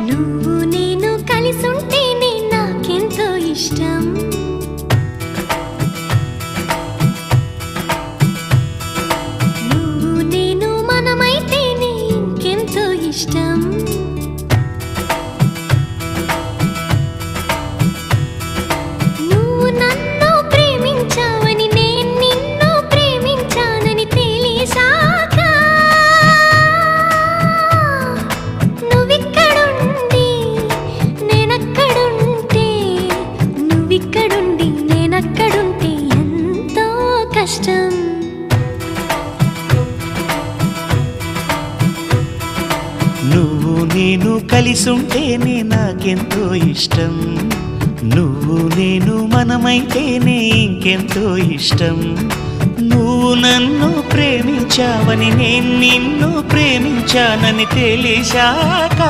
నువ్వు నేను కలిసుంటేనే నాకెంతో ఇష్టం. నువ్వు నేను మనమైతేనే ఇంకెంతో ఇష్టం. నువ్వు నన్ను ప్రేమించావని నేను నిన్ను ప్రేమించానని తెలిసాక నువ్విక్కడుండి నేనక్కడుంటే నువ్విక్కడుండి నేనక్కడుంటే ఎంతో కష్టం. నువ్వు నేను కలిసుంటేనే నాకెంతో ఇష్టం. నువ్వు నేను మనమైతేనే ఇంకెంతో ఇష్టం. నువ్వు నన్ను ప్రేమించావని నేను నిన్ను ప్రేమించానని తెలిసాక